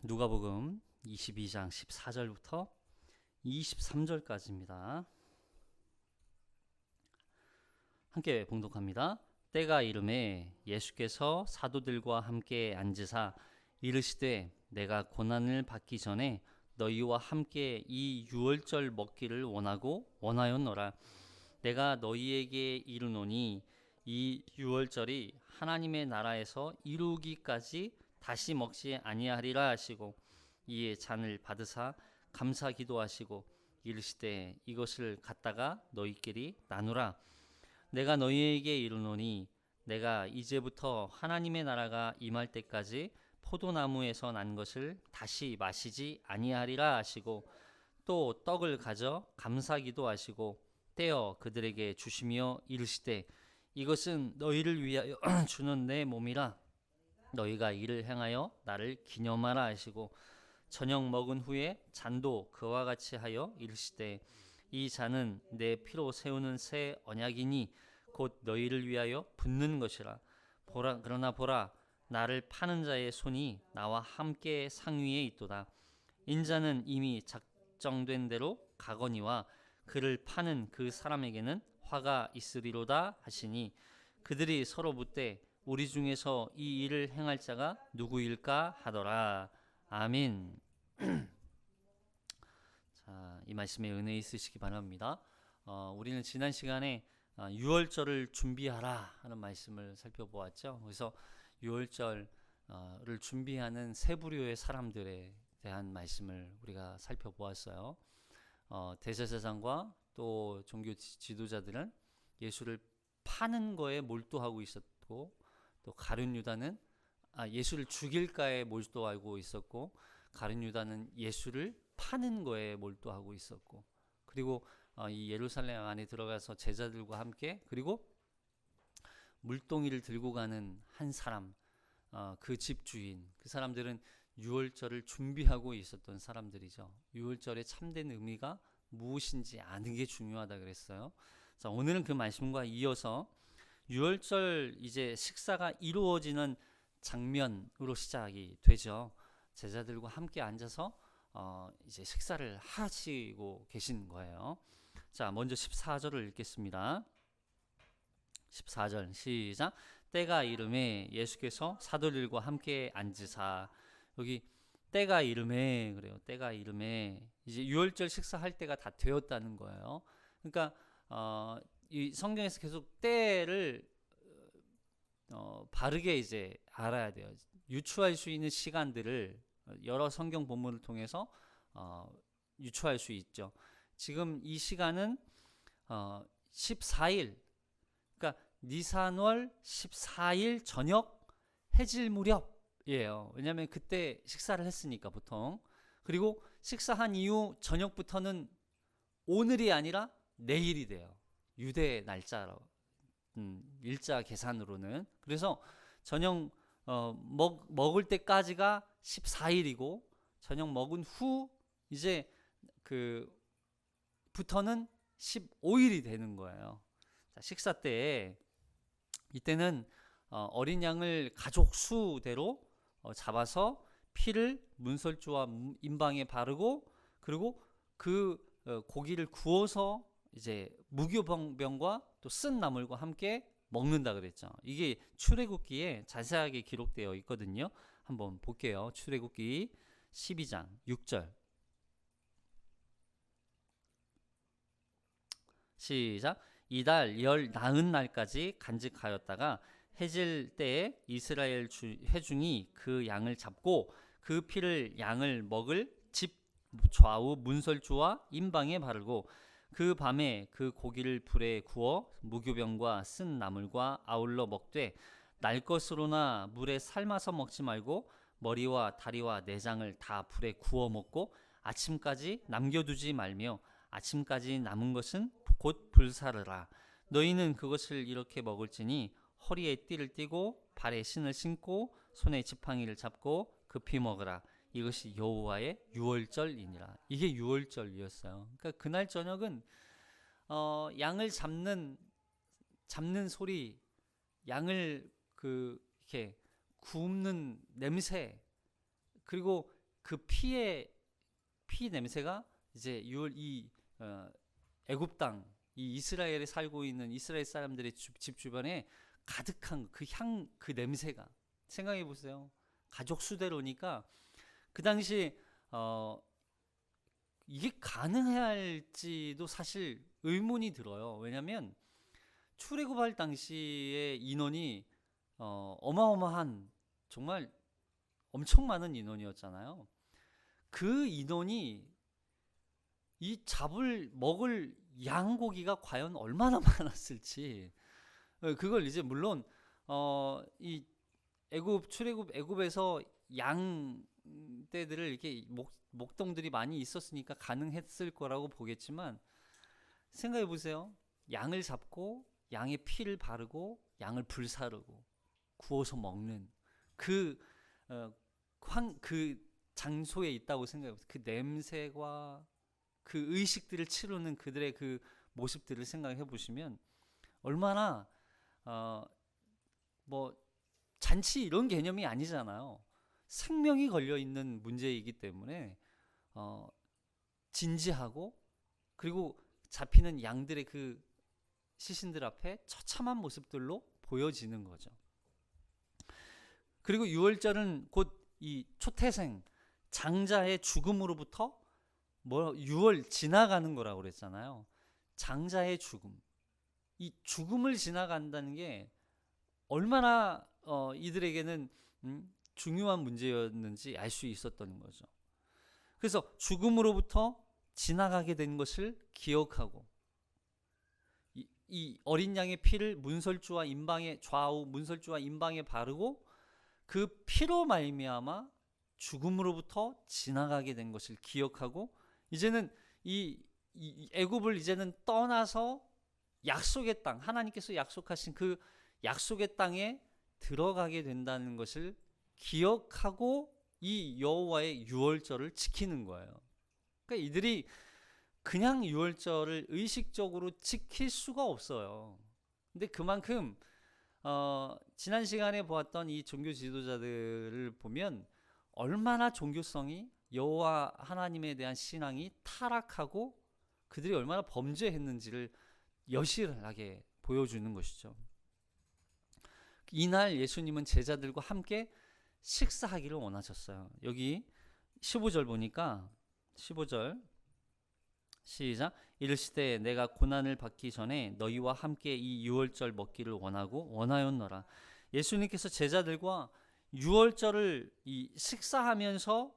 누가복음 22장 14절부터 23절까지입니다. 함께 봉독합니다. 때가 이르매 예수께서 사도들과 함께 앉으사 이르시되 내가 고난을 받기 전에 너희와 함께 이 유월절 먹기를 원하였노라. 내가 너희에게 이르노니 이 유월절이 하나님의 나라에서 이루기까지 다시 먹지 아니하리라 하시고 이에 잔을 받으사 감사 기도하시고 이르시되 이것을 갖다가 너희끼리 나누라. 내가 너희에게 이르노니 내가 이제부터 하나님의 나라가 임할 때까지 포도나무에서 난 것을 다시 마시지 아니하리라 하시고 또 떡을 가져 감사 기도하시고 떼어 그들에게 주시며 이르시되 이것은 너희를 위하여 주는 내 몸이라. 너희가 이를 행하여 나를 기념하라 하시고 저녁 먹은 후에 잔도 그와 같이 하여 이르시되 이 잔은 내 피로 세우는 새 언약이니 곧 너희를 위하여 붓는 것이라. 그러나 보라 나를 파는 자의 손이 나와 함께 상위에 있도다. 인자는 이미 작정된 대로 가거니와 그를 파는 그 사람에게는 화가 있으리로다 하시니 그들이 서로 묻되 우리 중에서 이 일을 행할 자가 누구일까 하더라. 아멘. 자, 이 말씀에 은혜 있으시기 바랍니다. 우리는 지난 시간에 유월절을 준비하라 하는 말씀을 살펴보았죠. 그래서 유월절을 준비하는 세 부류의 사람들에 대한 말씀을 우리가 살펴보았어요. 대제사장과 또 종교 지도자들은 예수를 파는 거에 몰두하고 있었고 또 가룟 유다는 예수를 죽일까에 몰두하고 있었고 가룟 유다는 예수를 파는 거에 몰두하고 있었고 그리고 이 예루살렘 안에 들어가서 제자들과 함께 그리고 물동이를 들고 가는 한 사람 그 집 주인 그 사람들은 유월절을 준비하고 있었던 사람들이죠. 유월절의 참된 의미가 무엇인지 아는 게 중요하다 그랬어요. 자, 오늘은 그 말씀과 이어서 유월절 이제 식사가 이루어지는 장면으로 시작이 되죠. 제자들과 함께 앉아서 이제 식사를 하시고 계신 거예요. 자, 먼저 14절을 읽겠습니다. 14절 시작. 때가 이르매 예수께서 사도들과 함께 앉으사. 여기 때가 이르매 그래요. 때가 이르매 이제 유월절 식사할 때가 다 되었다는 거예요. 그러니까 이 성경에서 계속 때를 바르게 이제 알아야 돼요. 유추할 수 있는 시간들을 여러 성경 본문을 통해서 유추할 수 있죠. 지금 이 시간은 14일 그러니까 니산월 14일 저녁 해질 무렵이에요. 왜냐하면 그때 식사를 했으니까 보통. 그리고 식사한 이후 저녁부터는 오늘이 아니라 내일이 돼요. 유대 날짜로 일자 계산으로는. 그래서 저녁 먹을 때까지가 14일이고 저녁 먹은 후 이제 부터는 15일이 되는 거예요. 자, 식사 때 이때는 어린 양을 가족 수대로 잡아서 피를 문설주와 임방에 바르고 그리고 그 고기를 구워서 이제 무교병과 또 쓴 나물과 함께 먹는다 그랬죠. 이게 출애굽기에 자세하게 기록되어 있거든요. 한번 볼게요. 출애굽기 12장 6절 시작. 이달 열 나흔 날까지 간직하였다가 해질 때에 이스라엘 회중이 그 양을 잡고 그 피를 양을 먹을 집 좌우 문설주와 임방에 바르고 그 밤에 그 고기를 불에 구워 무교병과 쓴 나물과 아울러 먹되 날 것으로나 물에 삶아서 먹지 말고 머리와 다리와 내장을 다 불에 구워 먹고 아침까지 남겨두지 말며 아침까지 남은 것은 곧 불사르라. 너희는 그것을 이렇게 먹을지니 허리에 띠를 띠고 발에 신을 신고 손에 지팡이를 잡고 급히 먹으라. 이것이 여호와의 유월절이니라. 이게 유월절이었어요. 그러니까 그날 저녁은 양을 잡는 소리, 양을 이렇게 굽는 냄새, 그리고 그 피 냄새가 이제 애굽 땅, 이 이스라엘에 살고 있는 이스라엘 사람들의 집 주변에 가득한 그 냄새가, 생각해 보세요. 가족 수대로니까 그 당시 이게 가능할지도 사실 의문이 들어요. 왜냐하면 출애굽할 당시의 인원이 어마어마한, 정말 엄청 많은 인원이었잖아요. 그 인원이 이 먹을 양고기가 과연 얼마나 많았을지, 그걸 이제 물론 이 애굽에서 양떼들을 이렇게 목동들이 많이 있었으니까 가능했을 거라고 보겠지만, 생각해 보세요. 양을 잡고 양의 피를 바르고 양을 불사르고 구워서 먹는 그 장소에 있다고 생각해 보세요. 그 냄새와 그 의식들을 치르는 그들의 그 모습들을 생각해 보시면 얼마나 뭐 잔치 이런 개념이 아니잖아요. 생명이 걸려 있는 문제이기 때문에 진지하고, 그리고 잡히는 양들의 그 시신들 앞에 처참한 모습들로 보여지는 거죠. 그리고 유월절은 곧 이 초태생 장자의 죽음으로부터 6월 지나가는 거라고 그랬잖아요. 장자의 죽음, 이 죽음을 지나간다는 게 얼마나 이들에게는 중요한 문제였는지 알 수 있었던 거죠. 그래서 죽음으로부터 지나가게 된 것을 기억하고, 이 어린 양의 피를 좌우 문설주와 임방에 바르고 그 피로 말미암아 죽음으로부터 지나가게 된 것을 기억하고, 이제는 이 애굽을 이제는 떠나서 약속의 땅, 하나님께서 약속하신 그 약속의 땅에 들어가게 된다는 것을 기억하고 이 여호와의 유월절을 지키는 거예요. 그러니까 이들이 그냥 유월절을 의식적으로 지킬 수가 없어요. 근데 그만큼 지난 시간에 보았던 이 종교 지도자들을 보면 얼마나 종교성이, 여호와 하나님에 대한 신앙이 타락하고 그들이 얼마나 범죄했는지를 여실하게 보여주는 것이죠. 이날 예수님은 제자들과 함께 식사하기를 원하셨어요. 여기 15절 보니까, 15절 시작. 이르시되 내가 고난을 받기 전에 너희와 함께 이 유월절 먹기를 원하였노라. 예수님께서 제자들과 유월절을 이 식사하면서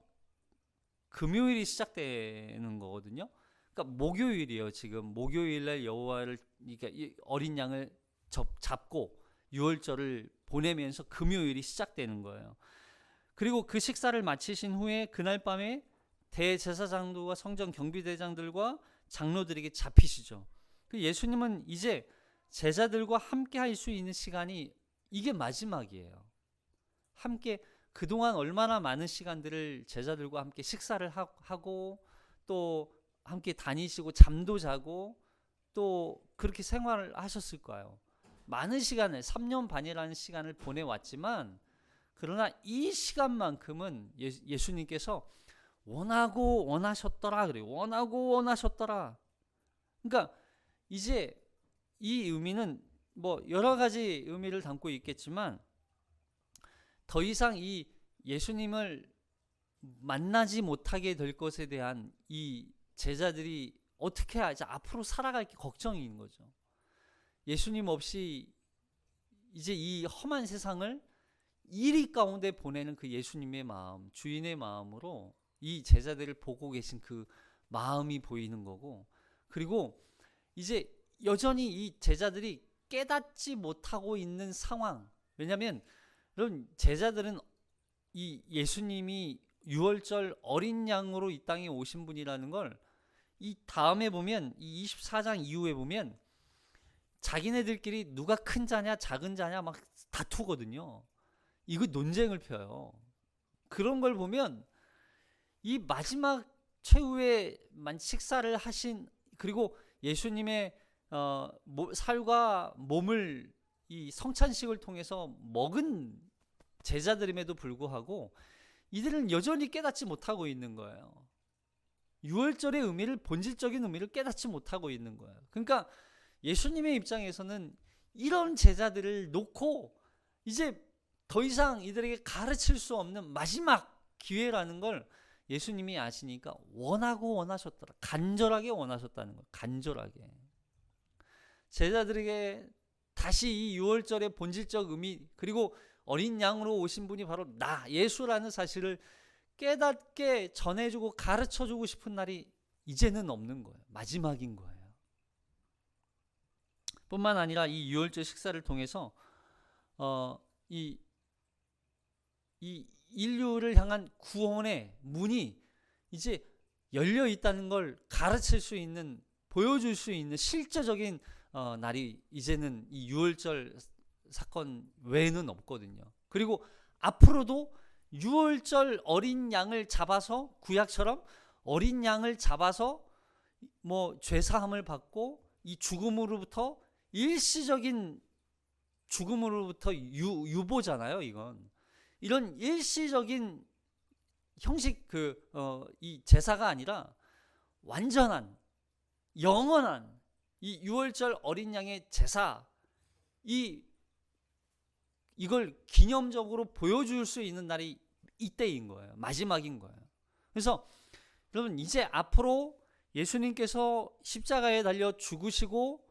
금요일이 시작되는 거거든요. 그러니까 목요일이에요. 지금 목요일날 여호와를, 그러니까 이 어린 양을 잡고 유월절을 보내면서 금요일이 시작되는 거예요. 그리고 그 식사를 마치신 후에 그날 밤에 대제사장들과 성전 경비대장들과 장로들에게 잡히시죠. 예수님은 이제 제자들과 함께 할 수 있는 시간이 이게 마지막이에요. 함께 그동안 얼마나 많은 시간들을 제자들과 함께 식사를 하고 또 함께 다니시고 잠도 자고 또 그렇게 생활을 하셨을까요? 많은 시간을, 3년 반이라는 시간을 보내왔지만, 그러나 이 시간만큼은 예수님께서 원하셨더라 그래요. 원하셨더라. 그러니까 이제 이 의미는 뭐 여러 가지 의미를 담고 있겠지만, 더 이상 이 예수님을 만나지 못하게 될 것에 대한 이 제자들이 어떻게 하지, 앞으로 살아갈게 걱정인 거죠. 예수님 없이 이제 이 험한 세상을 이리 가운데 보내는 그 예수님의 마음, 주인의 마음으로 이 제자들을 보고 계신 그 마음이 보이는 거고, 그리고 이제 여전히 이 제자들이 깨닫지 못하고 있는 상황. 왜냐하면 여러분, 제자들은 이 예수님이 유월절 어린 양으로 이 땅에 오신 분이라는 걸 이 다음에 보면, 이 24장 이후에 보면 자기네들끼리 누가 큰 자냐 작은 자냐 막 다투거든요. 이거 논쟁을 펴요. 그런 걸 보면 이 마지막 최후의 식사를 하신, 그리고 예수님의 살과 몸을 이 성찬식을 통해서 먹은 제자들임에도 불구하고 이들은 여전히 깨닫지 못하고 있는 거예요. 유월절의 의미를, 본질적인 의미를 깨닫지 못하고 있는 거예요. 그러니까 예수님의 입장에서는 이런 제자들을 놓고 이제 더 이상 이들에게 가르칠 수 없는 마지막 기회라는 걸 예수님이 아시니까 원하셨더라. 간절하게 원하셨다는 거예요. 간절하게. 제자들에게 다시 이 유월절의 본질적 의미, 그리고 어린 양으로 오신 분이 바로 나, 예수라는 사실을 깨닫게 전해주고 가르쳐주고 싶은 날이 이제는 없는 거예요. 마지막인 거예요. 뿐만 아니라 이 유월절 식사를 통해서 이 인류를 향한 구원의 문이 이제 열려 있다는 걸 가르칠 수 있는, 보여줄 수 있는 실제적인 날이 이제는 이 유월절 사건 외에는 없거든요. 그리고 앞으로도 유월절 어린 양을 잡아서, 구약처럼 어린 양을 잡아서 뭐 죄사함을 받고 이 죽음으로부터, 일시적인 죽음으로부터 유보잖아요. 이런 일시적인 형식, 이 제사가 아니라 완전한 영원한 이 유월절 어린 양의 제사, 이걸 기념적으로 보여줄 수 있는 날이 이때인 거예요. 마지막인 거예요. 그래서 여러분, 이제 앞으로 예수님께서 십자가에 달려 죽으시고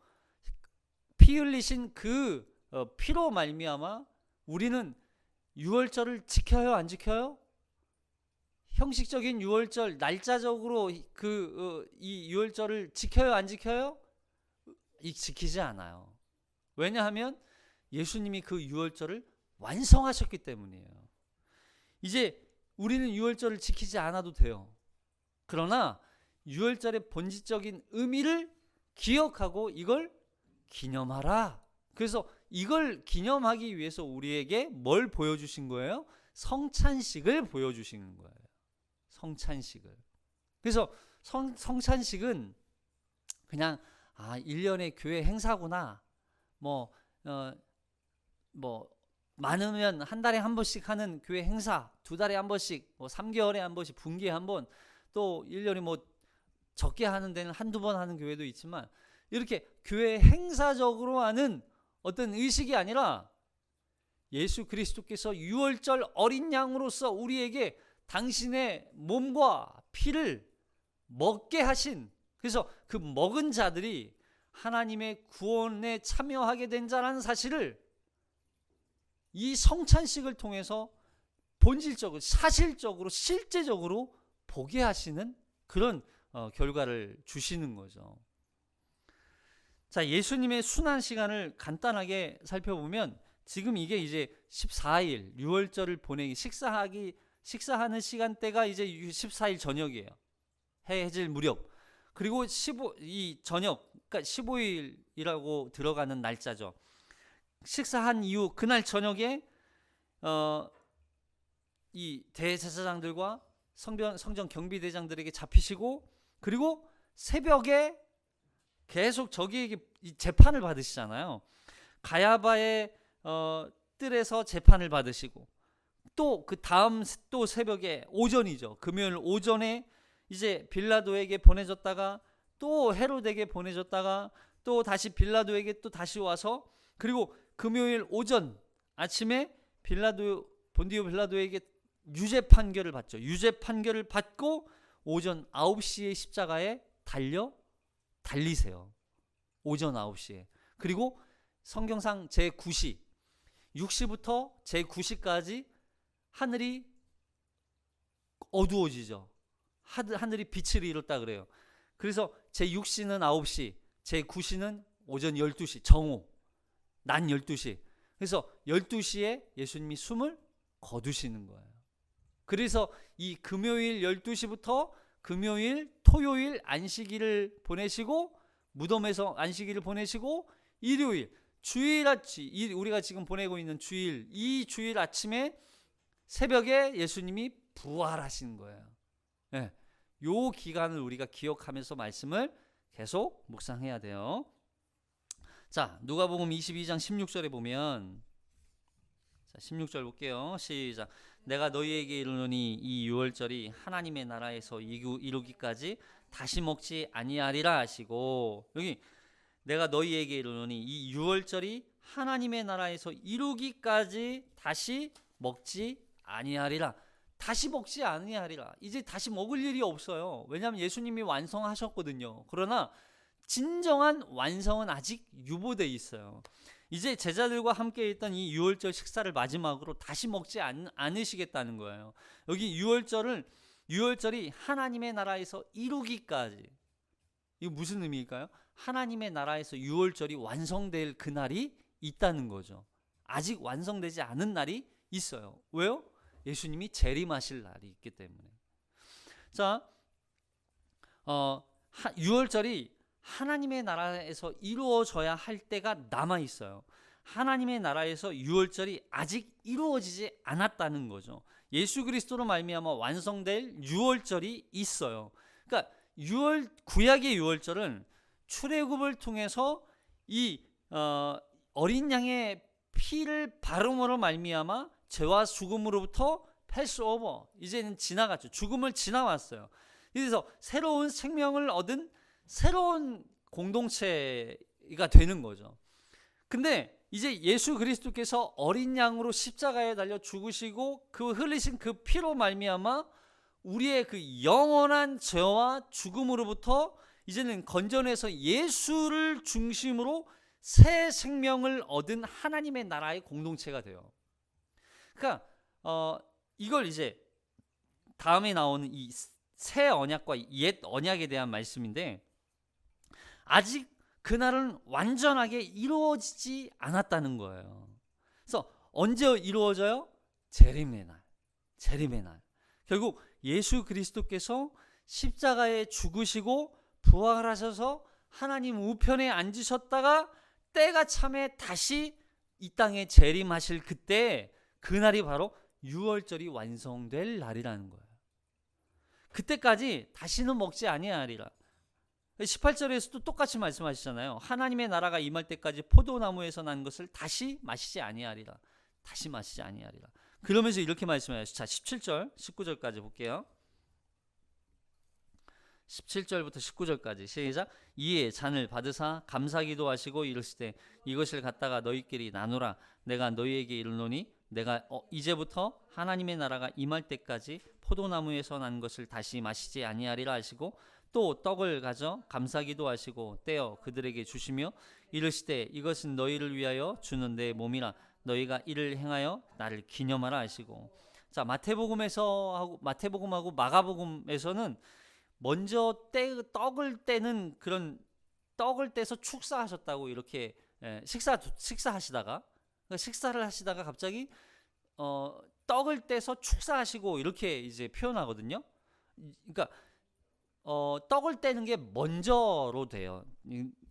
피 흘리신 그 피로 말미암아 우리는 유월절을 지켜요, 안 지켜요? 형식적인 유월절, 날짜적으로 이 유월절을 지켜요, 안 지켜요? 지키지 않아요. 왜냐하면 예수님이 그 유월절을 완성하셨기 때문이에요. 이제 우리는 유월절을 지키지 않아도 돼요. 그러나 유월절의 본질적인 의미를 기억하고 이걸 기념하라. 그래서 이걸 기념하기 위해서 우리에게 뭘 보여주신 거예요? 성찬식을 보여주시는 거예요. 성찬식을. 그래서 성찬식은 그냥 1년의 교회 행사구나. 많으면 한 달에 한 번씩 하는 교회 행사, 2달에 한 번씩, 3개월에 한 번씩, 분기에 한 번, 또 1년에 적게 하는 데는 한두 번 하는 교회도 있지만, 이렇게 교회 행사적으로 하는 어떤 의식이 아니라 예수 그리스도께서 유월절 어린 양으로서 우리에게 당신의 몸과 피를 먹게 하신, 그래서 그 먹은 자들이 하나님의 구원에 참여하게 된 자라는 사실을 이 성찬식을 통해서 본질적으로, 사실적으로, 실제적으로 보게 하시는 그런 결과를 주시는 거죠. 자, 예수님의 순환 시간을 간단하게 살펴보면 지금 이게 이제 14일 유월절을 보내기, 식사하는 시간대가 이제 14일 저녁이에요. 해질 무렵. 그리고 이 저녁, 그러니까 15일이라고 들어가는 날짜죠. 식사한 이후 그날 저녁에 이 대제사장들과 성전 경비대장들에게 잡히시고, 그리고 새벽에 계속 저기에게 재판을 받으시잖아요. 가야바의 뜰에서 재판을 받으시고, 또 그 다음 또 새벽에, 오전이죠. 금요일 오전에 이제 빌라도에게 보내졌다가 또 헤롯에게 보내졌다가 또 다시 빌라도에게 또 다시 와서, 그리고 금요일 오전 아침에 본디오 빌라도에게 유죄 판결을 받죠. 유죄 판결을 받고 오전 9시에 십자가에 달리세요. 오전 9시에. 그리고 성경상 제9시, 6시부터 제9시까지 하늘이 어두워지죠. 하늘이 빛을 잃었다 그래요. 그래서 제6시는 9시, 제9시는 오전 12시, 정오, 낮 12시. 그래서 12시에 예수님이 숨을 거두시는 거예요. 그래서 이 금요일 12시부터 금요일, 토요일 안식일을 보내시고, 무덤에서 안식일을 보내시고, 일요일, 주일 아침, 우리가 지금 보내고 있는 주일, 이 주일 아침에 새벽에 예수님이 부활하신 거예요. 네. 요 기간을 우리가 기억하면서 말씀을 계속 묵상해야 돼요. 자, 누가복음 22장 16절에 보면, 자, 16절 볼게요. 시작. 내가 너희에게 이르노니 이 유월절이 하나님의 나라에서 이루기까지 다시 먹지 아니하리라 하시고, 여기 내가 너희에게 이르노니 이 유월절이 하나님의 나라에서 이루기까지 다시 먹지 아니하리라. 다시 먹지 아니하리라. 이제 다시 먹을 일이 없어요. 왜냐하면 예수님이 완성하셨거든요. 그러나 진정한 완성은 아직 유보되어 있어요. 이제 제자들과 함께 있던 이 유월절 식사를 마지막으로 다시 먹지 않으시겠다는 거예요. 여기 유월절이 하나님의 나라에서 이루기까지. 이거 무슨 의미일까요? 하나님의 나라에서 유월절이 완성될 그날이 있다는 거죠. 아직 완성되지 않은 날이 있어요. 왜요? 예수님이 재림하실 날이 있기 때문에. 자, 유월절이 하나님의 나라에서 이루어져야 할 때가 남아 있어요. 하나님의 나라에서 유월절이 아직 이루어지지 않았다는 거죠. 예수 그리스도로 말미암아 완성될 유월절이 있어요. 그러니까 구약의 유월절은 출애굽을 통해서 이 어린 양의 피를 바름으로 말미암아 죄와 죽음으로부터 패스오버, 이제는 지나갔죠. 죽음을 지나왔어요. 그래서 새로운 생명을 얻은 새로운 공동체가 되는 거죠. 근데 이제 예수 그리스도께서 어린 양으로 십자가에 달려 죽으시고 그 흘리신 그 피로 말미암아 우리의 그 영원한 죄와 죽음으로부터 이제는 건져내서 예수를 중심으로 새 생명을 얻은 하나님의 나라의 공동체가 돼요. 그러니까 이걸 이제 다음에 나오는 이 새 언약과 옛 언약에 대한 말씀인데, 아직 그날은 완전하게 이루어지지 않았다는 거예요. 그래서 언제 이루어져요? 재림의 날. 결국 예수 그리스도께서 십자가에 죽으시고 부활하셔서 하나님 우편에 앉으셨다가 때가 참에 다시 이 땅에 재림하실 그때, 그날이 바로 유월절이 완성될 날이라는 거예요. 그때까지 다시는 먹지 아니하리라. 18절에서도 똑같이 말씀하시잖아요. 하나님의 나라가 임할 때까지 포도나무에서 난 것을 다시 마시지 아니하리라. 그러면서 이렇게 말씀해요. 자, 17절, 19절까지 볼게요. 17절부터 19절까지 시작. 이에 잔을 받으사 감사기도 하시고 이르시되 이것을 갖다가 너희끼리 나누라. 내가 너희에게 이르노니 내가 이제부터 하나님의 나라가 임할 때까지 포도나무에서 난 것을 다시 마시지 아니하리라 하시고, 또 떡을 가져 감사기도 하시고 떼어 그들에게 주시며 이르시되 이것은 너희를 위하여 주는 내 몸이라. 너희가 이를 행하여 나를 기념하라 하시고. 자, 마태복음하고 마가복음에서는 먼저 떡을 떼는 그런 떡을 떼서 축사하셨다고 이렇게 식사하시다가 식사를 하시다가 갑자기 떡을 떼서 축사하시고 이렇게 이제 표현하거든요. 그러니까 떡을 떼는 게 먼저로 돼요.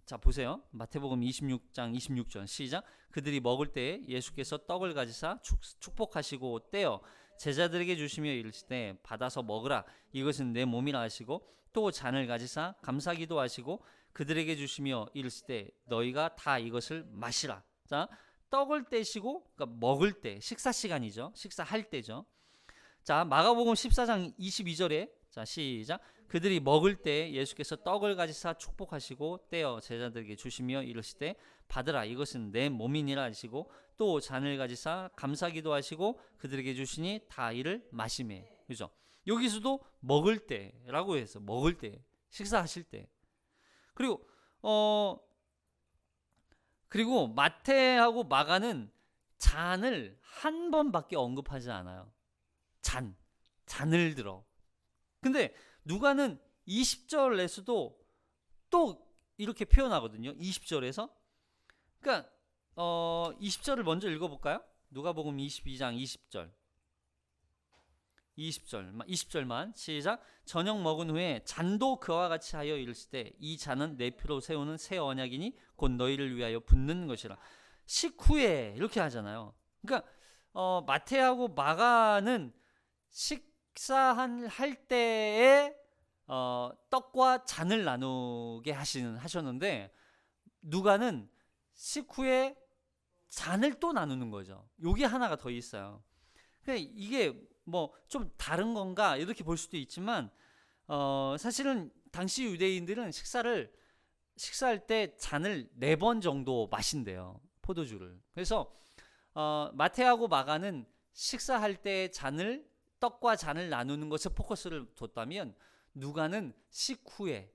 자, 보세요. 마태복음 26장 26절 시작. 그들이 먹을 때 예수께서 떡을 가지사 축복하시고 떼어 제자들에게 주시며 이르시되 받아서 먹으라. 이것은 내 몸이라 하시고, 또 잔을 가지사 감사기도 하시고 그들에게 주시며 이르시되 너희가 다 이것을 마시라. 자, 떡을 떼시고, 그러니까 먹을 때, 식사 시간이죠. 식사할 때죠. 자, 마가복음 14장 22절에 자, 시작. 그들이 먹을 때 예수께서 떡을 가지사 축복하시고 떼어 제자들에게 주시며 이르시되 받으라. 이것은 내 몸이니라 하시고, 또 잔을 가지사 감사기도 하시고 그들에게 주시니 다 이를 마시매. 그죠? 여기서도 먹을 때라고 해서 먹을 때, 식사하실 때. 그리고 마태하고 마가는 잔을 한 번밖에 언급하지 않아요. 잔을 들어. 근데 누가는 20절에서도 또 이렇게 표현하거든요. 20절에서. 그러니까 20절을 먼저 읽어볼까요? 누가복음 22장 20절만 시작. 저녁 먹은 후에 잔도 그와 같이 하여 이르시되 이 잔은 내 피로 세우는 새 언약이니 곧 너희를 위하여 붓는 것이라. 식후에 이렇게 하잖아요. 그러니까 마태하고 마가는 식사할 때에 떡과 잔을 나누게 하셨는데, 누가는 식후에 잔을 또 나누는 거죠. 요게 하나가 더 있어요. 그러니까 이게 뭐 좀 다른 건가 이렇게 볼 수도 있지만 사실은 당시 유대인들은 식사할 때 잔을 4번 정도 마신대요. 포도주를. 그래서 마태하고 마가는 식사할 때 떡과 잔을 나누는 것에 포커스를 뒀다면 누가는 식후에,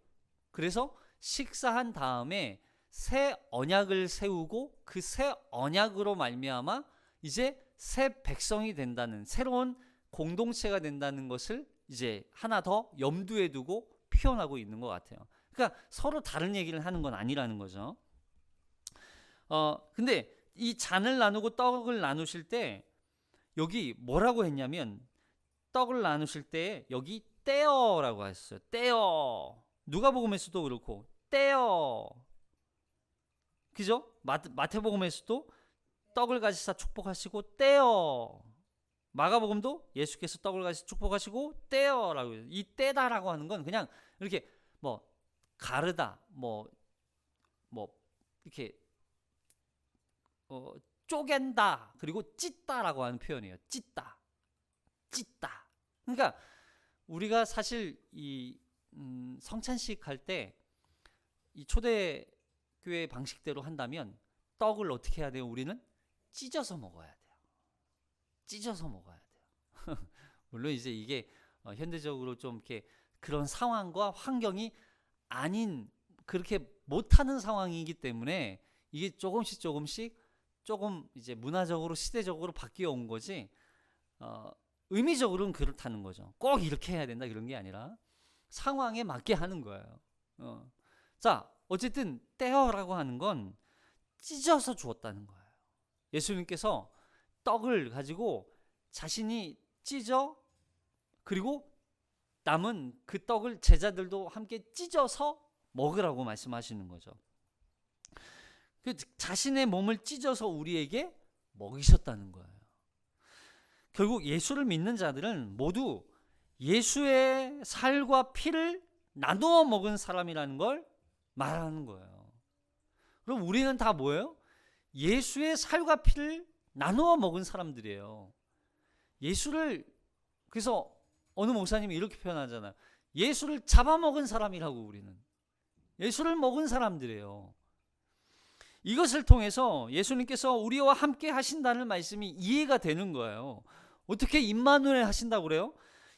그래서 식사한 다음에 새 언약을 세우고 그 새 언약으로 말미암아 이제 새 백성이 된다는, 새로운 공동체가 된다는 것을 이제 하나 더 염두에 두고 표현하고 있는 것 같아요. 그러니까 서로 다른 얘기를 하는 건 아니라는 거죠. 근데 이 잔을 나누고 떡을 나누실 때 여기 뭐라고 했냐면, 떡을 나누실 때 여기 떼어라고 했어요. 떼어. 누가복음에서도 그렇고 떼어. 그죠? 마태복음에서도 떡을 가지사 축복하시고 떼어. 마가복음도 예수께서 떡을 가지사 축복하시고 떼어라고 해요. 이 떼다라고 하는 건 그냥 이렇게 뭐 가르다, 뭐 이렇게 쪼갠다, 그리고 찢다라고 하는 표현이에요. 찢다. 그러니까 우리가 사실 이 성찬식 할 때 이 초대교회 방식대로 한다면 떡을 어떻게 해야 돼요? 우리는 찢어서 먹어야 돼요. 찢어서 먹어야 돼요. 물론 이제 이게 현대적으로 좀 이렇게 그런 상황과 환경이 아닌, 그렇게 못하는 상황이기 때문에 이게 조금씩 조금 이제 문화적으로 시대적으로 바뀌어 온 거지, 의미적으로는 그렇다는 거죠. 꼭 이렇게 해야 된다 이런 게 아니라 상황에 맞게 하는 거예요. 자, 어쨌든 떼어라고 하는 건 찢어서 주었다는 거예요. 예수님께서 떡을 가지고 자신이 찢어, 그리고 남은 그 떡을 제자들도 함께 찢어서 먹으라고 말씀하시는 거죠. 자신의 몸을 찢어서 우리에게 먹이셨다는 거예요. 결국 예수를 믿는 자들은 모두 예수의 살과 피를 나누어 먹은 사람이라는 걸 말하는 거예요. 그럼 우리는 다 뭐예요? 예수의 살과 피를 나누어 먹은 사람들이에요. 예수를, 그래서 어느 목사님이 이렇게 표현하잖아요. 예수를 잡아먹은 사람이라고. 우리는 예수를 먹은 사람들이에요. 이것을 통해서 예수님께서 우리와 함께 하신다는 말씀이 이해가 되는 거예요. 어떻게 임마누엘 하신다고 그래요?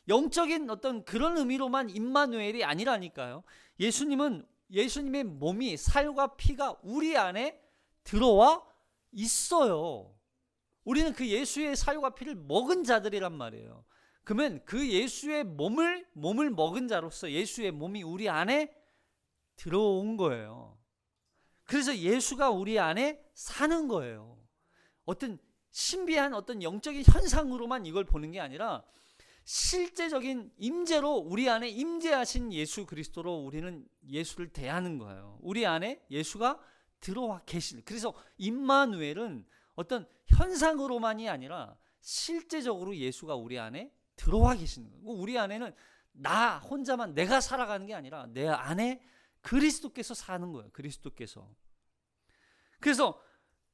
영적인 어떤 그런 의미로만 임마누엘이 아니라니까요. 예수님의 몸이, 살과 피가 우리 안에 들어와 있어요. 우리는 그 예수의 살과 피를 먹은 자들이란 말이에요. 그러면 그 예수의 몸을 먹은 자로서 예수의 몸이 우리 안에 들어온 거예요. 그래서 예수가 우리 안에 사는 거예요. 어떤 신비한 어떤 영적인 현상으로만 이걸 보는 게 아니라 실제적인 임재로 우리 안에 임재하신 예수 그리스도로 우리는 예수를 대하는 거예요. 우리 안에 예수가 들어와 계신. 그래서 임마누엘은 어떤 현상으로만이 아니라 실제적으로 예수가 우리 안에 들어와 계시는 거예요. 우리 안에는 나 혼자만 내가 살아가는 게 아니라 내 안에 그리스도께서 사는 거예요. 그리스도께서. 그래서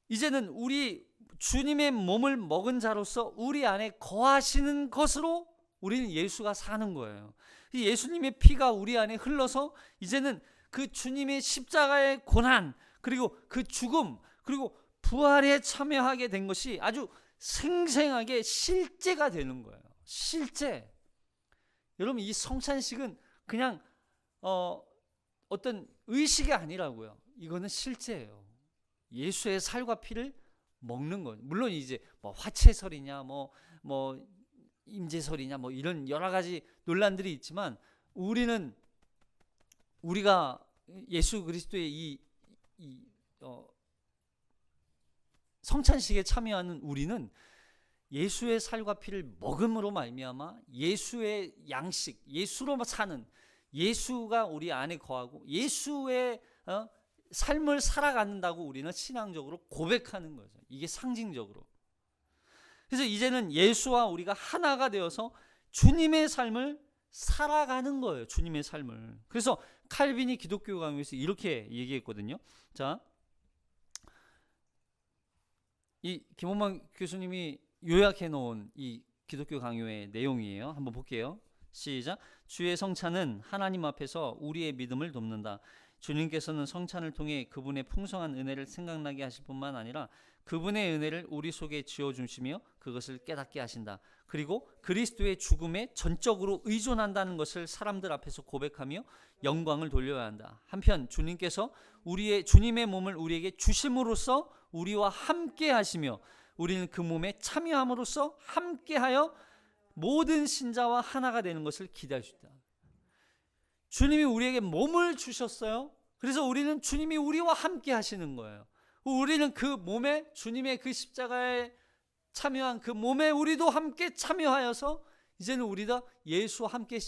이제는 우리 주님의 몸을 먹은 자로서 우리 안에 거하시는 것으로 우리는 예수가 사는 거예요. 예수님의 피가 우리 안에 흘러서 이제는 그 주님의 십자가의 고난, 그리고 그 죽음, 그리고 부활에 참여하게 된 것이 아주 생생하게 실제가 되는 거예요. 실제. 여러분, 이 성찬식은 그냥 어떤 의식이 아니라고요. 이거는 실제예요. 예수의 살과 피를 먹는 거예요. 물론 이제 뭐 화채설이냐, 뭐 임재설이냐, 뭐 이런 여러 가지 논란들이 있지만 우리가 예수 그리스도의 이 성찬식에 참여하는 우리는 예수의 살과 피를 먹음으로 말미암아 예수의 양식, 예수로 사는, 예수가 우리 안에 거하고 예수의 삶을 살아간다고 우리는 신앙적으로 고백하는 거죠. 이게 상징적으로. 그래서 이제는 예수와 우리가 하나가 되어서 주님의 삶을 살아가는 거예요. 주님의 삶을. 그래서 칼빈이 기독교 강요에서 이렇게 얘기했거든요. 자, 이 김원만 교수님이 요약해 놓은 이 기독교 강요의 내용이에요. 한번 볼게요. 시작. 주의 성찬은 하나님 앞에서 우리의 믿음을 돕는다. 주님께서는 성찬을 통해 그분의 풍성한 은혜를 생각나게 하실 뿐만 아니라 그분의 은혜를 우리 속에 지어주시며 그것을 깨닫게 하신다. 그리고 그리스도의 죽음에 전적으로 의존한다는 것을 사람들 앞에서 고백하며 영광을 돌려야 한다. 한편 주님께서 주님의 몸을 우리에게 주심으로써 우리와 함께 하시며 우리는 그 몸에 참여함으로써 함께하여 모든 신자와 하나가 되는 것을 기대할 수 있다. 주님이 우리에게 몸을 주셨어요. 그래서 우리는 주님이 우리와 함께 하시는 거예요. 우리는 그 몸에, 주님의 그 십자가에 참여한 그 몸에 우리도 함께 참여하여서 이제는 우리가 예수와 함께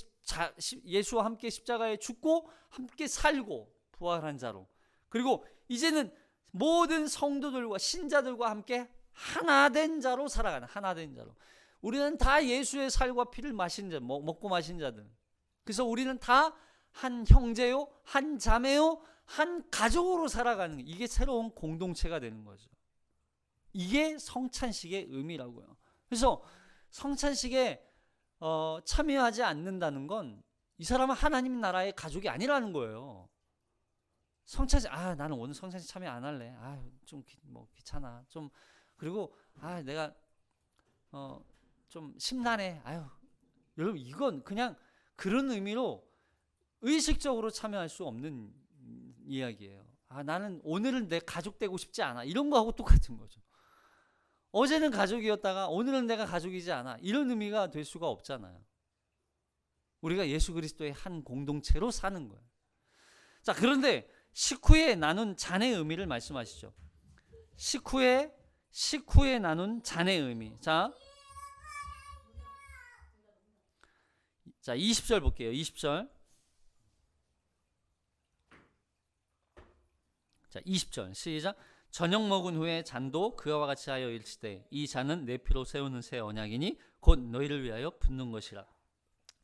십자가에 죽고 함께 살고 부활한 자로, 그리고 이제는 모든 성도들과 신자들과 함께 하나 된 자로 살아가는, 하나 된 자로. 우리는 다 예수의 살과 피를 마신 자, 먹고 마신 자들. 그래서 우리는 다 한 형제요, 한 자매요, 한 가족으로 살아가는 게, 이게 새로운 공동체가 되는 거죠. 이게 성찬식의 의미라고요. 그래서 성찬식에 참여하지 않는다는 건 이 사람은 하나님 나라의 가족이 아니라는 거예요. 성찬식, 나는 오늘 성찬식 참여 안 할래. 좀 귀찮아. 좀, 그리고 내가 좀 심란해. 여러분, 이건 그냥 그런 의미로 의식적으로 참여할 수 없는 이야기예요. 나는 오늘은 내 가족 되고 싶지 않아. 이런 거하고 똑같은 거죠. 어제는 가족이었다가 오늘은 내가 가족이지 않아. 이런 의미가 될 수가 없잖아요. 우리가 예수 그리스도의 한 공동체로 사는 거예요. 자, 그런데 식후에 나눈 잔의 의미를 말씀하시죠. 식후에 나눈 잔의 의미. 자, 20절 볼게요. 20절. 자, 20절 시작. 저녁 먹은 후에 잔도 그와 같이 하여 일시되 이 잔은 내 피로 세우는 새 언약이니 곧 너희를 위하여 붓는 것이라.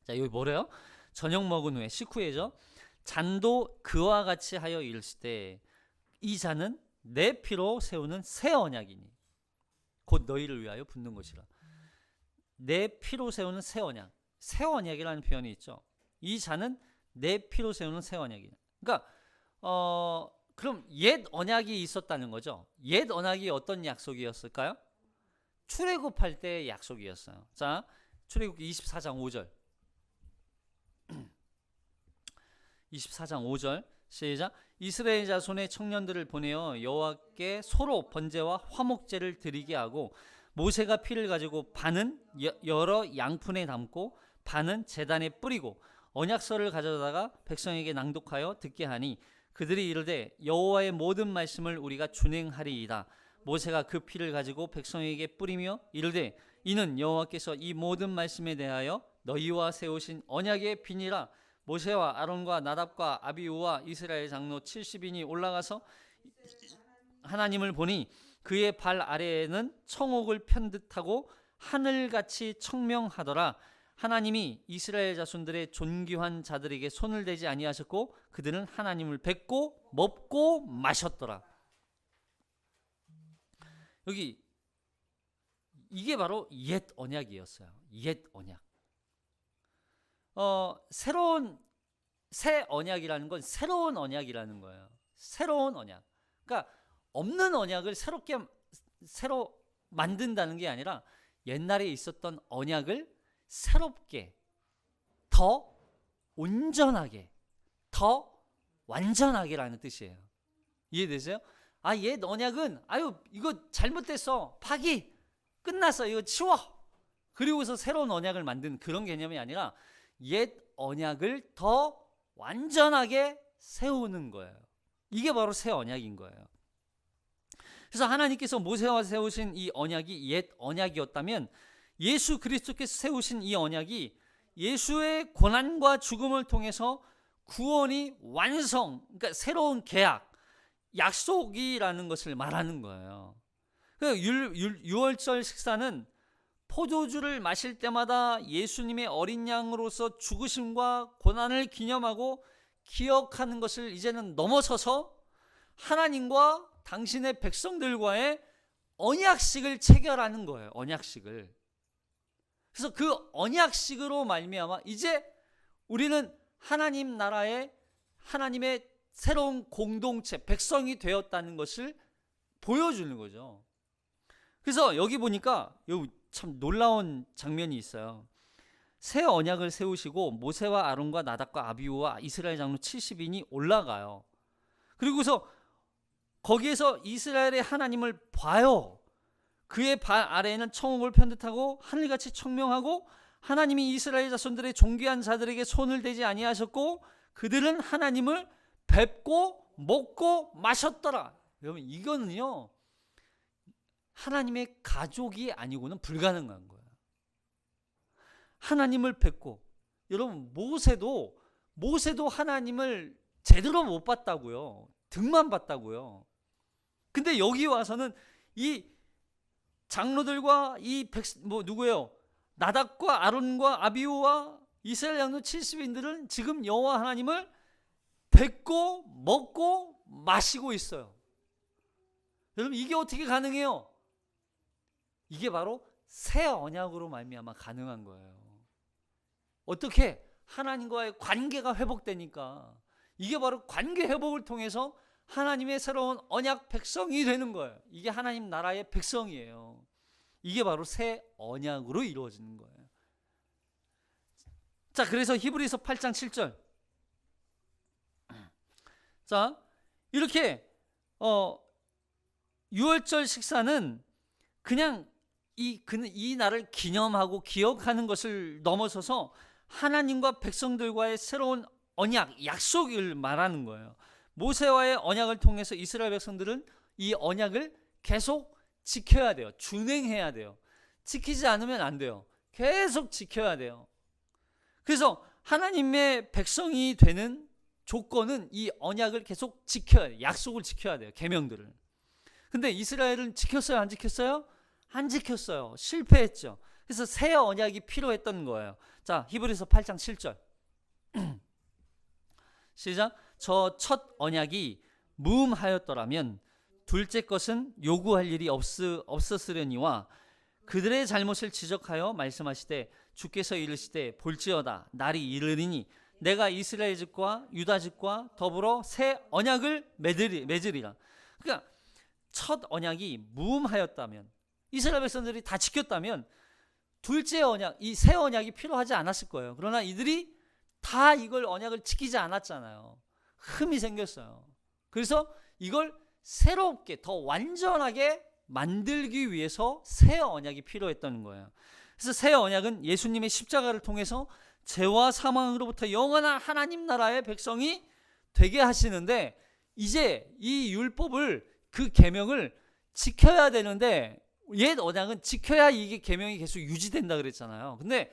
자, 여기 뭐래요? 저녁 먹은 후에, 식후에죠. 잔도 그와 같이 하여 일시되 이 잔은 내 피로 세우는 새 언약이니 곧 너희를 위하여 붓는 것이라. 내 피로 세우는 새 언약. 새 언약이라는 표현이 있죠. 이 잔은 내 피로 세우는 새 언약이니. 그러니까 그럼 옛 언약이 있었다는 거죠. 옛 언약이 어떤 약속이었을까요? 출애굽할 때의 약속이었어요. 자, 출애굽기 24장 5절. 24장 5절 시작. 이스라엘 자손의 청년들을 보내어 여호와께 소로 번제와 화목제를 드리게 하고 모세가 피를 가지고 반은 여러 양푼에 담고 반은 제단에 뿌리고 언약서를 가져다가 백성에게 낭독하여 듣게 하니 그들이 이르되 여호와의 모든 말씀을 우리가 준행하리이다. 모세가 그 피를 가지고 백성에게 뿌리며 이르되 이는 여호와께서 이 모든 말씀에 대하여 너희와 세우신 언약의 피니라. 모세와 아론과 나답과 아비우와 이스라엘 장로 70인이 올라가서 하나님을 보니 그의 발 아래에는 청옥을 편듯하고 하늘같이 청명하더라. 하나님이 이스라엘 자손들의 존귀한 자들에게 손을 대지 아니하셨고 그들은 하나님을 뵙고 먹고 마셨더라. 여기 이게 바로 옛 언약이었어요. 옛 언약. 새 언약이라는 건 새로운 언약이라는 거예요. 새로운 언약. 그러니까 없는 언약을 새로 만든다는 게 아니라 옛날에 있었던 언약을 새롭게, 더 온전하게, 더 완전하게라는 뜻이에요. 이해되세요? 옛 언약은 이거 잘못됐어, 파기, 끝났어, 이거 치워. 그리고서 새로운 언약을 만든 그런 개념이 아니라 옛 언약을 더 완전하게 세우는 거예요. 이게 바로 새 언약인 거예요. 그래서 하나님께서 모세와 세우신 이 언약이 옛 언약이었다면 예수 그리스도께서 세우신 이 언약이 예수의 고난과 죽음을 통해서 구원이 그러니까 새로운 계약, 약속이라는 것을 말하는 거예요. 유월절 식사는 포도주를 마실 때마다 예수님의 어린 양으로서 죽으심과 고난을 기념하고 기억하는 것을 이제는 넘어서서 하나님과 당신의 백성들과의 언약식을 체결하는 거예요. 언약식을. 그래서 그 언약식으로 말미암아 이제 우리는 하나님 나라의 하나님의 새로운 공동체, 백성이 되었다는 것을 보여주는 거죠. 그래서 여기 보니까 참 놀라운 장면이 있어요. 새 언약을 세우시고 모세와 아론과 나답과 아비후와 이스라엘 장로 70인이 올라가요. 그리고서 거기에서 이스라엘의 하나님을 봐요. 그의 발 아래에는 청옥을 편듯하고 하늘같이 청명하고 하나님이 이스라엘 자손들의 존귀한 자들에게 손을 대지 아니하셨고 그들은 하나님을 뵙고 먹고 마셨더라. 여러분 이거는요 하나님의 가족이 아니고는 불가능한 거예요. 하나님을 뵙고, 여러분 모세도 하나님을 제대로 못 봤다고요. 등만 봤다고요. 근데 여기 와서는 이 장로들과 누구예요? 나답과 아론과 아비후와 이스라엘 장로 70인들은 지금 여호와 하나님을 뵙고 먹고 마시고 있어요. 여러분 이게 어떻게 가능해요? 이게 바로 새 언약으로 말미암아 가능한 거예요. 어떻게? 하나님과의 관계가 회복되니까. 이게 바로 관계 회복을 통해서 하나님의 새로운 언약 백성이 되는 거예요. 이게 하나님 나라의 백성이에요. 이게 바로 새 언약으로 이루어지는 거예요. 자, 그래서 히브리서 8장 7절. 자, 이렇게 유월절 식사는 그냥 이 날을 기념하고 기억하는 것을 넘어서서 하나님과 백성들과의 새로운 언약, 약속을 말하는 거예요. 모세와의 언약을 통해서 이스라엘 백성들은 이 언약을 계속 지켜야 돼요. 준행해야 돼요. 지키지 않으면 안 돼요. 계속 지켜야 돼요. 그래서 하나님의 백성이 되는 조건은 이 언약을 계속 지켜야 돼요. 약속을 지켜야 돼요. 계명들을. 근데 이스라엘은 지켰어요? 안 지켰어요? 안 지켰어요. 실패했죠. 그래서 새 언약이 필요했던 거예요. 자, 히브리서 8장 7절. 시작. 저 첫 언약이 무음하였더라면 둘째 것은 요구할 일이 없었으려니와 그들의 잘못을 지적하여 말씀하시되 주께서 이르시되 볼지어다 날이 이르리니 내가 이스라엘 집과 유다 집과 더불어 새 언약을 맺으리라. 그러니까 첫 언약이 무음하였다면, 이스라엘 백성들이 다 지켰다면 둘째 언약, 이 새 언약이 필요하지 않았을 거예요. 그러나 이들이 다 이걸 언약을 지키지 않았잖아요. 흠이 생겼어요. 그래서 이걸 새롭게 더 완전하게 만들기 위해서 새 언약이 필요했던 거예요. 그래서 새 언약은 예수님의 십자가를 통해서 죄와 사망으로부터 영원한 하나님 나라의 백성이 되게 하시는데, 이제 이 율법을, 그 계명을 지켜야 되는데, 옛 언약은 지켜야 이게 계명이 계속 유지된다 그랬잖아요. 근데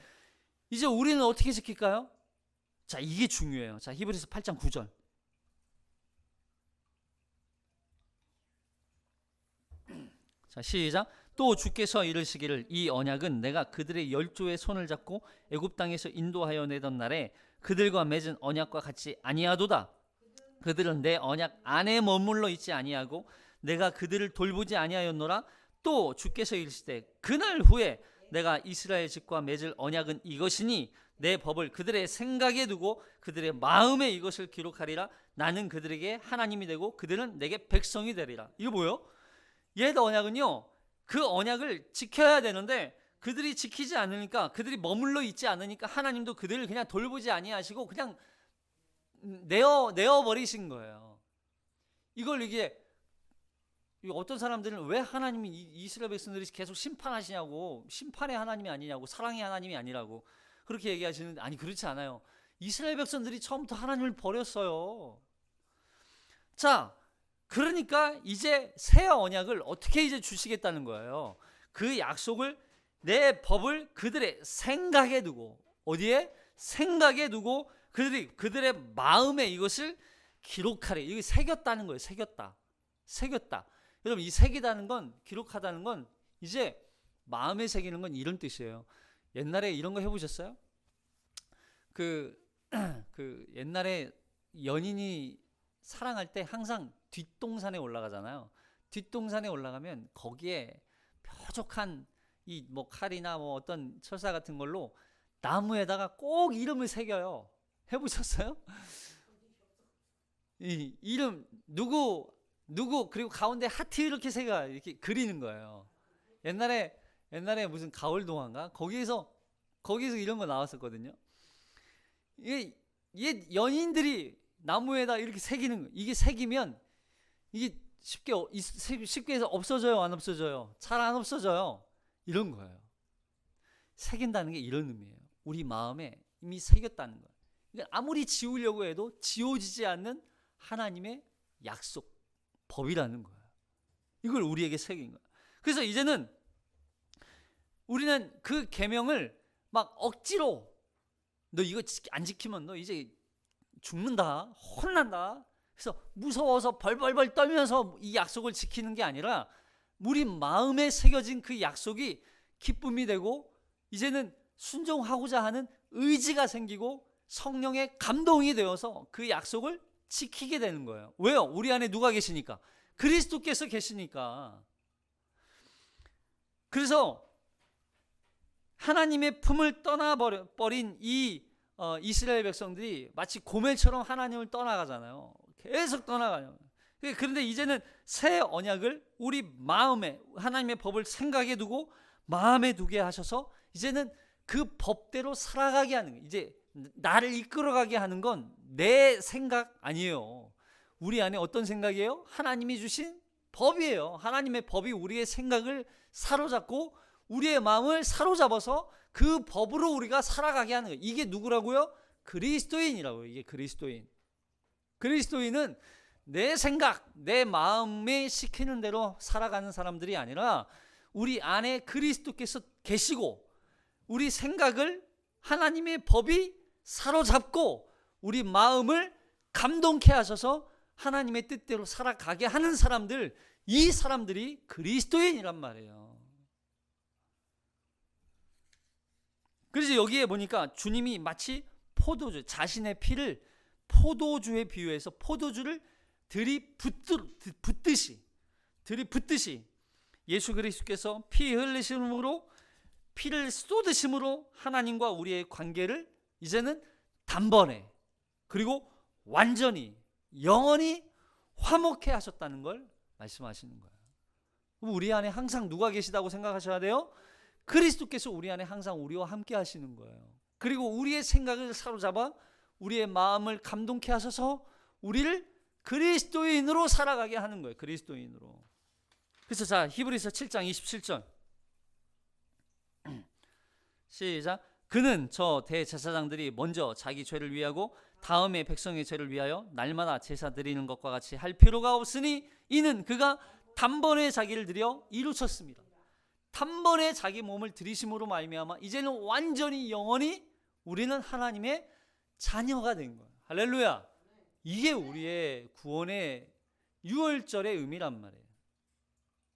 이제 우리는 어떻게 지킬까요? 자, 이게 중요해요. 자, 히브리서 8장 9절. 자, 시작. 또 주께서 이르시기를 이 언약은 내가 그들의 열조의 손을 잡고 애굽 땅에서 인도하여 내던 날에 그들과 맺은 언약과 같이 아니하도다. 그들은 내 언약 안에 머물러 있지 아니하고 내가 그들을 돌보지 아니하였노라. 또 주께서 이르시되 그날 후에 내가 이스라엘 집과 맺을 언약은 이것이니 내 법을 그들의 생각에 두고 그들의 마음에 이것을 기록하리라. 나는 그들에게 하나님이 되고 그들은 내게 백성이 되리라. 이거 뭐예요? 옛 언약은요, 그 언약을 지켜야 되는데 그들이 지키지 않으니까, 그들이 머물러 있지 않으니까 하나님도 그들을 그냥 돌보지 아니하시고 그냥 내어 버리신 거예요. 이걸 이게 어떤 사람들은 왜 하나님이 이스라엘 백성들이 계속 심판하시냐고, 심판의 하나님이 아니냐고, 사랑의 하나님이 아니라고 그렇게 얘기하시는데, 아니 그렇지 않아요. 이스라엘 백성들이 처음부터 하나님을 버렸어요. 자, 그러니까 이제 새 언약을 어떻게 이제 주시겠다는 거예요. 그 약속을, 내 법을 그들의 생각에 두고, 어디에? 생각에 두고 그들의 마음에 이것을 기록하래. 이게 새겼다는 거예요. 새겼다. 여러분, 이 새기다는 건, 기록하다는 건, 이제 마음에 새기는 건 이런 뜻이에요. 옛날에 이런 거 해보셨어요? 그 옛날에 연인이 사랑할 때 항상 뒷동산에 올라가잖아요. 뒷동산에 올라가면 거기에 뾰족한 이 뭐 칼이나 뭐 어떤 철사 같은 걸로 나무에다가 꼭 이름을 새겨요. 해보셨어요? 이 이름 누구 그리고 가운데 하트 이렇게 새가 이렇게 그리는 거예요. 옛날에 무슨 가을 동화인가 거기에서 이런 거 나왔었거든요. 이게 연인들이 나무에다 이렇게 새기는 거. 이게 새기면 이게 쉽게 해서 없어져요, 안 없어져요? 잘 안 없어져요. 이런 거예요. 새긴다는 게 이런 의미예요. 우리 마음에 이미 새겼다는 거예요. 그러니까 아무리 지우려고 해도 지워지지 않는 하나님의 약속, 법이라는 거예요. 이걸 우리에게 새긴 거예요. 그래서 이제는 우리는 그 계명을 막 억지로 너 이거 안 지키면 너 이제 죽는다, 혼난다. 그래서 무서워서 벌벌벌 떨면서 이 약속을 지키는 게 아니라 우리 마음에 새겨진 그 약속이 기쁨이 되고 이제는 순종하고자 하는 의지가 생기고 성령의 감동이 되어서 그 약속을 지키게 되는 거예요. 왜요? 우리 안에 누가 계시니까? 그리스도께서 계시니까. 그래서 하나님의 품을 떠나버린 이 이스라엘 백성들이 마치 고멜처럼 하나님을 떠나가잖아요. 계속 떠나가요. 그런데 이제는 새 언약을 우리 마음에 하나님의 법을 생각에 두고 마음에 두게 하셔서 이제는 그 법대로 살아가게 하는 거예요. 이제 나를 이끌어가게 하는 건 내 생각 아니에요. 우리 안에 어떤 생각이에요? 하나님이 주신 법이에요. 하나님의 법이 우리의 생각을 사로잡고 우리의 마음을 사로잡아서 그 법으로 우리가 살아가게 하는 거예요. 이게 누구라고요? 그리스도인이라고요. 이게 그리스도인. 그리스도인은 내 생각, 내 마음에 시키는 대로 살아가는 사람들이 아니라 우리 안에 그리스도께서 계시고 우리 생각을 하나님의 법이 사로잡고 우리 마음을 감동케 하셔서 하나님의 뜻대로 살아가게 하는 사람들, 이 사람들이 그리스도인이란 말이에요. 그래서 여기에 보니까 주님이 마치 포도주, 자신의 피를 포도주에 비유해서 포도주를 들이붓듯이 예수 그리스도께서 피 흘리심으로 피를 쏟으심으로 하나님과 우리의 관계를 이제는 단번에 그리고 완전히 영원히 화목해 하셨다는 걸 말씀하시는 거예요. 우리 안에 항상 누가 계시다고 생각하셔야 돼요? 그리스도께서 우리 안에 항상 우리와 함께 하시는 거예요. 그리고 우리의 생각을 사로잡아 우리의 마음을 감동케 하셔서 우리를 그리스도인으로 살아가게 하는 거예요. 그리스도인으로. 그래서 자, 히브리서 7장 27절 시작. 그는 저 대제사장들이 먼저 자기 죄를 위하고 다음에 백성의 죄를 위하여 날마다 제사 드리는 것과 같이 할 필요가 없으니 이는 그가 단번에 자기를 드려 이루셨습니다. 단번에 자기 몸을 들이심으로 말미암아 이제는 완전히 영원히 우리는 하나님의 자녀가 된 거예요. 할렐루야. 이게 우리의 구원의 유월절의 의미란 말이에요.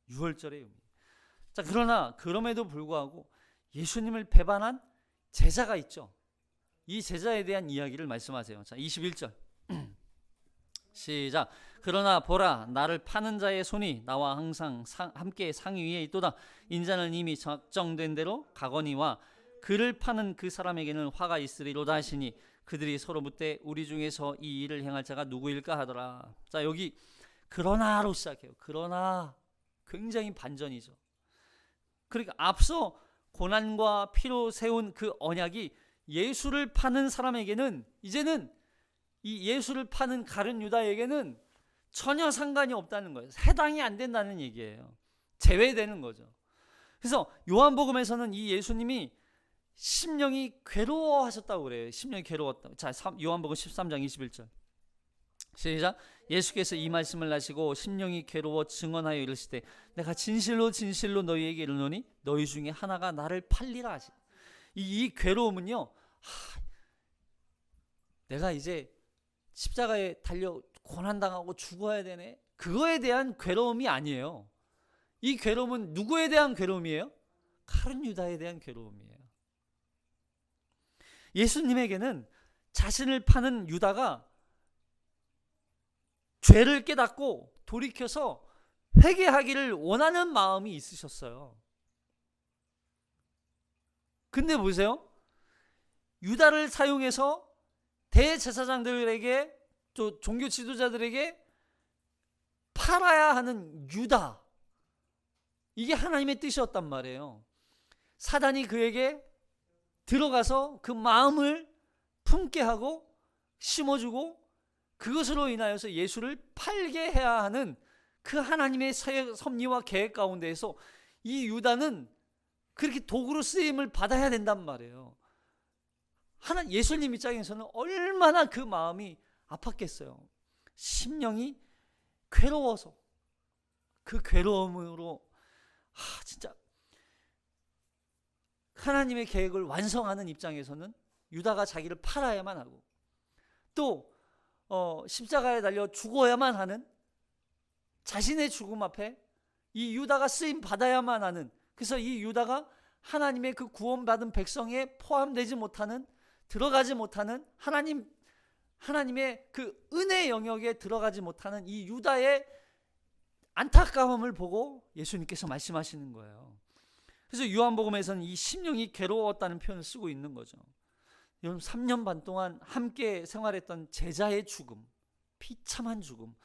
유월절의 의미. 자, 그러나 그럼에도 불구하고 예수님을 배반한 제자가 있죠. 이 제자에 대한 이야기를 말씀하세요. 자, 21절 시작. 그러나 보라, 나를 파는 자의 손이 나와 항상 함께 상위 위에 있도다. 인자는 이미 작정된 대로 가거니와 그를 파는 그 사람에게는 화가 있으리로다 하시니 그들이 서로 묻되 우리 중에서 이 일을 행할 자가 누구일까 하더라. 자, 여기 그러나로 시작해요. 그러나 굉장히 반전이죠. 그러니까 앞서 고난과 피로 세운 그 언약이 예수를 파는 사람에게는 이제는 이 예수를 파는 가룟 유다에게는 전혀 상관이 없다는 거예요. 해당이 안 된다는 얘기예요. 제외되는 거죠. 그래서 요한복음에서는 이 예수님이 심령이 괴로워하셨다고 그래요. 심령이 괴로웠다. 자, 요한복음 13장 21절 시작. 예수께서 이 말씀을 하시고 심령이 괴로워 증언하여 이르시되 내가 진실로 진실로 너희에게 이르노니 너희 중에 하나가 나를 팔리라 하시. 이 괴로움은요, 내가 이제 십자가에 달려 고난당하고 죽어야 되네, 그거에 대한 괴로움이 아니에요. 이 괴로움은 누구에 대한 괴로움이에요? 가룟 유다에 대한 괴로움이에요. 예수님에게는 자신을 파는 유다가 죄를 깨닫고 돌이켜서 회개하기를 원하는 마음이 있으셨어요. 근데 보세요. 유다를 사용해서 대제사장들에게 또 종교 지도자들에게 팔아야 하는 유다, 이게 하나님의 뜻이었단 말이에요. 사단이 그에게 들어가서 그 마음을 품게 하고 심어주고 그것으로 인하여서 예수를 팔게 해야 하는 그 하나님의 섭리와 계획 가운데에서 이 유다는 그렇게 도구로 쓰임을 받아야 된단 말이에요. 예수님 입장에서는 얼마나 그 마음이 아팠겠어요. 심령이 괴로워서 그 괴로움으로 진짜 하나님의 계획을 완성하는 입장에서는 유다가 자기를 팔아야만 하고 또 십자가에 달려 죽어야만 하는 자신의 죽음 앞에 이 유다가 쓰임 받아야만 하는, 그래서 이 유다가 하나님의 그 구원받은 백성에 포함되지 못하는, 들어가지 못하는, 하나님의 그 은혜 영역에 들어가지 못하는 이 유다의 안타까움을 보고 예수님께서 말씀하시는 거예요. 그래서 요한복음에서는 이 심령이 괴로웠다는 표현을 쓰고 있는 거죠. 여러분 3년 반 동안 함께 생활했던 제자의 죽음, 비참한 죽음,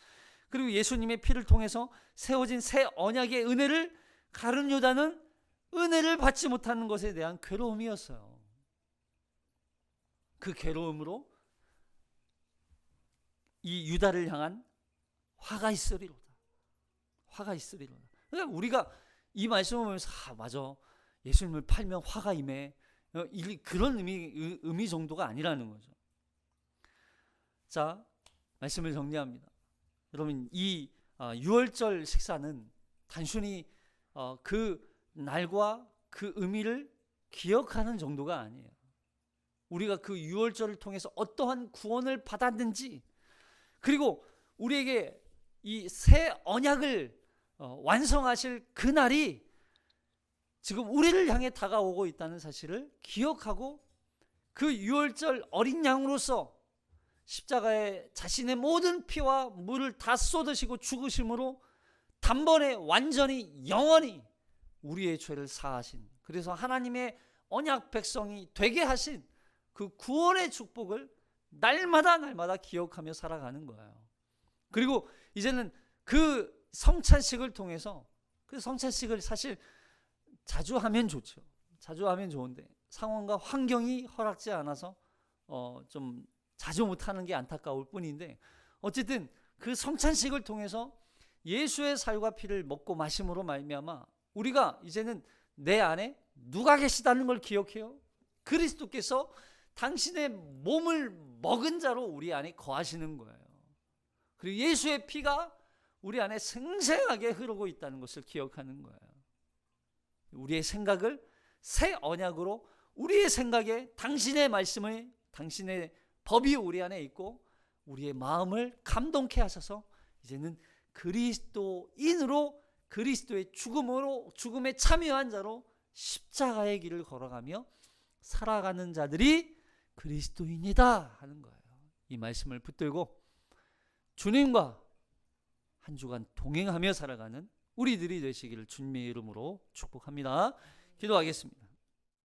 그리고 예수님의 피를 통해서 세워진 새 언약의 은혜를 가룟 유다는 은혜를 받지 못하는 것에 대한 괴로움이었어요. 그 괴로움으로 이 유다를 향한 화가 있으리로다. 화가 있으리로다. 그러니까 우리가 이 말씀을 보면서 맞아, 예수님을 팔면 화가 임해, 그런 의미 정도가 아니라는 거죠. 자, 말씀을 정리합니다. 여러분 이 6월절 식사는 단순히 그 날과 그 의미를 기억하는 정도가 아니에요. 우리가 그 6월절을 통해서 어떠한 구원을 받았는지, 그리고 우리에게 이 새 언약을 완성하실 그날이 지금 우리를 향해 다가오고 있다는 사실을 기억하고 그 6월절 어린 양으로서 십자가에 자신의 모든 피와 물을 다 쏟으시고 죽으심으로 단번에 완전히 영원히 우리의 죄를 사하신, 그래서 하나님의 언약 백성이 되게 하신 그 구원의 축복을 날마다 기억하며 살아가는 거예요. 그리고 이제는 그 성찬식을 통해서, 그 성찬식을 사실 자주 하면 좋죠. 자주 하면 좋은데 상황과 환경이 허락지 않아서 좀 자주 못하는 게 안타까울 뿐인데, 어쨌든 그 성찬식을 통해서 예수의 살과 피를 먹고 마심으로 말미암아 우리가 이제는 내 안에 누가 계시다는 걸 기억해요. 그리스도께서 당신의 몸을 먹은 자로 우리 안에 거하시는 거예요. 그리고 예수의 피가 우리 안에 생생하게 흐르고 있다는 것을 기억하는 거예요. 우리의 생각을 새 언약으로, 우리의 생각에 당신의 말씀을, 당신의 법이 우리 안에 있고 우리의 마음을 감동케 하셔서 이제는 그리스도인으로, 그리스도의 죽음에 참여한 자로 십자가의 길을 걸어가며 살아가는 자들이 그리스도인이다 하는 거예요. 이 말씀을 붙들고 주님과 한 주간 동행하며 살아가는 우리들이 되시기를 주님의 이름으로 축복합니다. 기도하겠습니다.